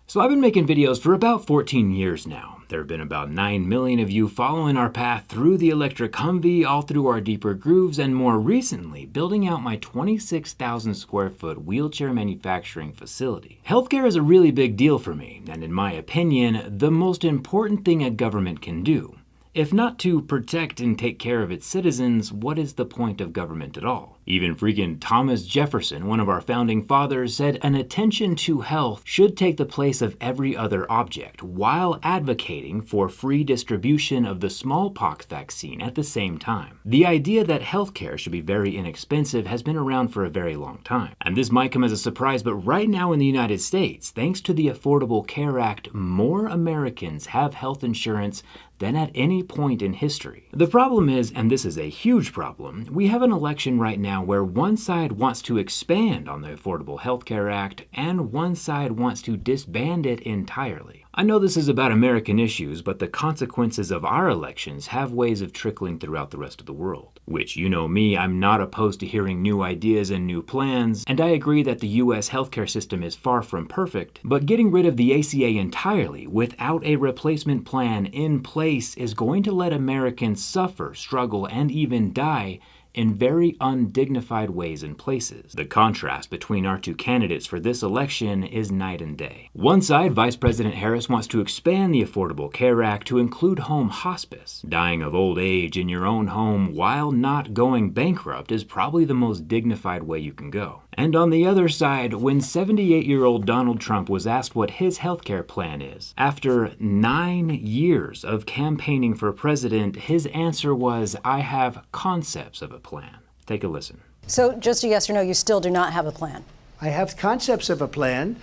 So I've been making videos for about 14 years now. There have been about 9 million of you following our path through the electric Humvee, all through our deeper grooves, and more recently, building out my 26,000 square foot wheelchair manufacturing facility. Healthcare is a really big deal for me, and in my opinion, the most important thing a government can do. If not to protect and take care of its citizens, what is the point of government at all? Even freaking Thomas Jefferson, one of our founding fathers, said an attention to health should take the place of every other object, while advocating for free distribution of the smallpox vaccine at the same time. The idea that healthcare should be very inexpensive has been around for a very long time. And this might come as a surprise, but right now in the United States, thanks to the Affordable Care Act, more Americans have health insurance than at any point in history. The problem is, and this is a huge problem, we have an election right now where one side wants to expand on the Affordable Health Care Act and one side wants to disband it entirely. I know this is about American issues, but the consequences of our elections have ways of trickling throughout the rest of the world. Which, you know me, I'm not opposed to hearing new ideas and new plans, and I agree that the US healthcare system is far from perfect, but getting rid of the ACA entirely without a replacement plan in place is going to let Americans suffer, struggle, and even die in very undignified ways and places. The contrast between our two candidates for this election is night and day. One side, Vice President Harris wants to expand the Affordable Care Act to include home hospice. Dying of old age in your own home while not going bankrupt is probably the most dignified way you can go. And on the other side, when 78-year-old Donald Trump was asked what his healthcare plan is, after 9 years of campaigning for president, his answer was, "I have concepts of a plan." Take a listen. So just a yes or no, you still do not have a plan? I have concepts of a plan.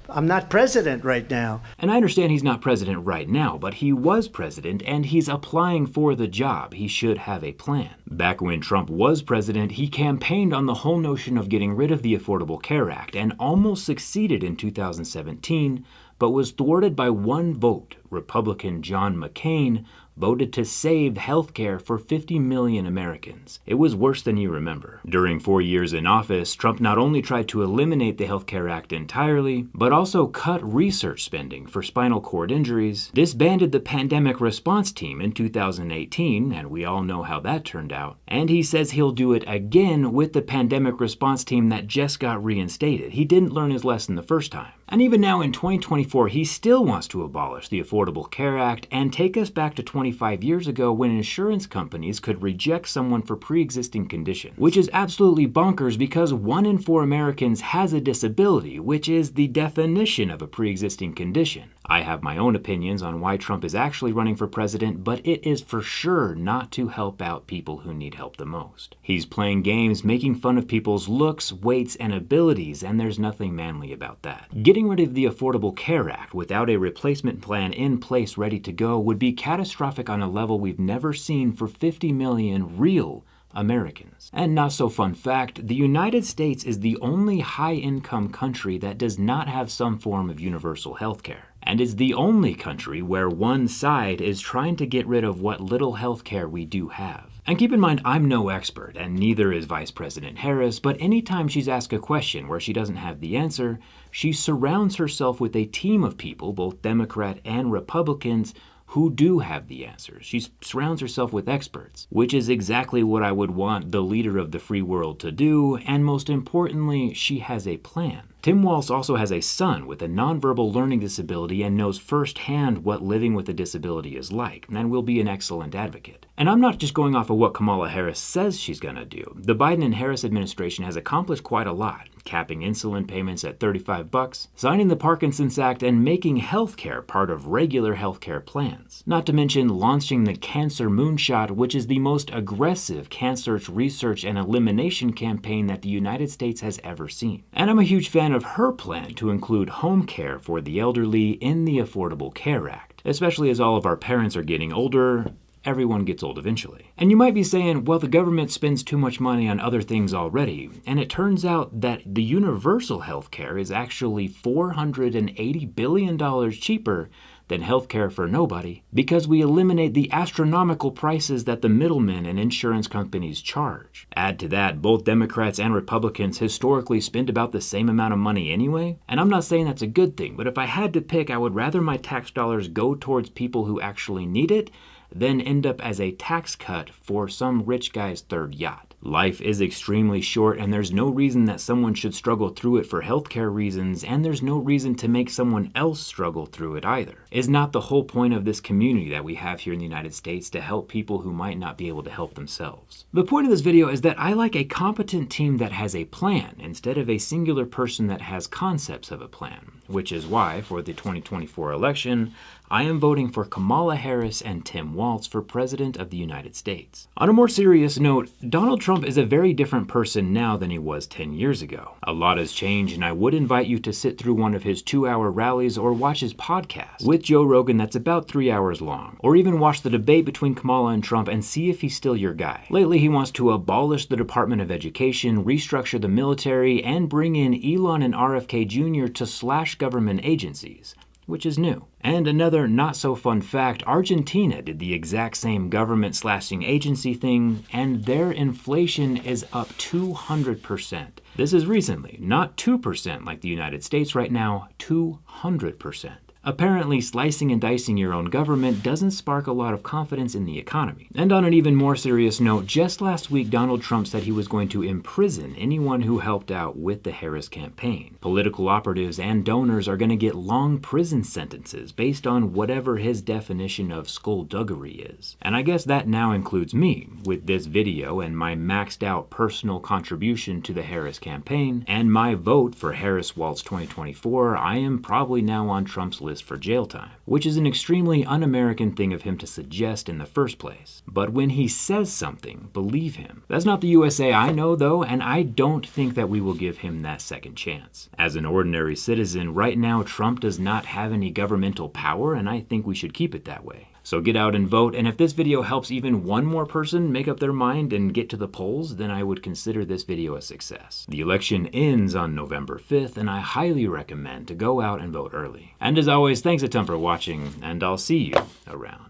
I'm not president right now. And I understand he's not president right now, but he was president and he's applying for the job. He should have a plan. Back when Trump was president, he campaigned on the whole notion of getting rid of the Affordable Care Act and almost succeeded in 2017, but was thwarted by one vote. Republican John McCain voted to save health care for 50 million Americans. It was worse than you remember. During 4 years in office, Trump not only tried to eliminate the Health Care Act entirely, but also cut research spending for spinal cord injuries, disbanded the pandemic response team in 2018, and we all know how that turned out, and he says he'll do it again with the pandemic response team that just got reinstated. He didn't learn his lesson the first time. And even now in 2024, he still wants to abolish the Affordable Care Act and take us back to 25 years ago when insurance companies could reject someone for pre-existing condition, which is absolutely bonkers because 1 in 4 Americans has a disability, which is the definition of a pre-existing condition. I have my own opinions on why Trump is actually running for president, but it is for sure not to help out people who need help the most. He's playing games, making fun of people's looks, weights, and abilities, and there's nothing manly about that. Getting rid of the Affordable Care Act without a replacement plan in place ready to go would be catastrophic on a level we've never seen for 50 million real Americans. And not so fun fact, the United States is the only high-income country that does not have some form of universal health care. And is the only country where one side is trying to get rid of what little health care we do have. And keep in mind, I'm no expert, and neither is Vice President Harris, but anytime she's asked a question where she doesn't have the answer, she surrounds herself with a team of people, both Democrat and Republicans, who do have the answers. She surrounds herself with experts, which is exactly what I would want the leader of the free world to do, and most importantly, she has a plan. Tim Walz also has a son with a nonverbal learning disability and knows firsthand what living with a disability is like, and will be an excellent advocate. And I'm not just going off of what Kamala Harris says she's gonna do. The Biden and Harris administration has accomplished quite a lot, capping insulin payments at $35, signing the Parkinson's Act, and making healthcare part of regular healthcare plans. Not to mention launching the Cancer Moonshot, which is the most aggressive cancer research and elimination campaign that the United States has ever seen. And I'm a huge fan of her plan to include home care for the elderly in the Affordable Care Act, especially as all of our parents are getting older. Everyone gets old eventually. And you might be saying, well, the government spends too much money on other things already. And it turns out that the universal health care is actually $480 billion cheaper than healthcare for nobody because we eliminate the astronomical prices that the middlemen and insurance companies charge. Add to that, both Democrats and Republicans historically spend about the same amount of money anyway, and I'm not saying that's a good thing, but if I had to pick, I would rather my tax dollars go towards people who actually need it than end up as a tax cut for some rich guy's third yacht. Life is extremely short, and there's no reason that someone should struggle through it for healthcare reasons, and there's no reason to make someone else struggle through it either. Is not the whole point of this community that we have here in the United States to help people who might not be able to help themselves? The point of this video is that I like a competent team that has a plan instead of a singular person that has concepts of a plan, which is why for the 2024 election, I am voting for Kamala Harris and Tim Walz for President of the United States. On a more serious note, Donald Trump is a very different person now than he was 10 years ago. A lot has changed, and I would invite you to sit through one of his 2-hour rallies or watch his podcast with Joe Rogan that's about 3 hours long, or even watch the debate between Kamala and Trump and see if he's still your guy. Lately, he wants to abolish the Department of Education, restructure the military, and bring in Elon and RFK Jr. to slash government agencies, which is new. And another not-so-fun fact, Argentina did the exact same government-slashing agency thing, and their inflation is up 200%. This is recently, not 2% like the United States right now, 200%. Apparently, slicing and dicing your own government doesn't spark a lot of confidence in the economy. And on an even more serious note, just last week, Donald Trump said he was going to imprison anyone who helped out with the Harris campaign. Political operatives and donors are going to get long prison sentences based on whatever his definition of skullduggery is. And I guess that now includes me, with this video and my maxed out personal contribution to the Harris campaign, and my vote for Harris-Walz 2024, I am probably now on Trump's list for jail time, which is an extremely un-American thing of him to suggest in the first place. But when he says something, believe him. That's not the USA I know though, and I don't think that we will give him that second chance. As an ordinary citizen, right now Trump does not have any governmental power, and I think we should keep it that way. So get out and vote, and if this video helps even one more person make up their mind and get to the polls, then I would consider this video a success. The election ends on November 5th, and I highly recommend to go out and vote early. And as always, thanks a ton for watching, and I'll see you around.